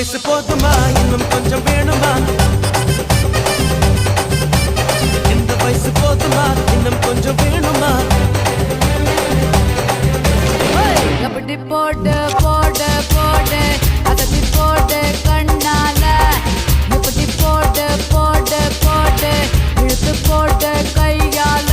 வயசு போதுமா இன்னும் கொஞ்சம் வேணுமா இந்த வயசு போதுமா இன்னும் கொஞ்சம் வேணுமா அப்படி போடு போடு போடு அதப்பி போடு கண்ணால இப்படி போடு போடு போடு இழுத்து போடு கையால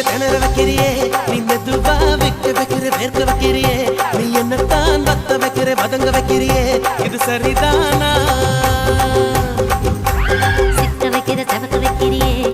திணற வைக்கிறியே நீ மெதுவா விக்க வைக்கிற வேர்க்க வைக்கிறியே நீ என்னத்தான் வத்த வைக்கிற வதங்க வைக்கிறியே இது சரிதானா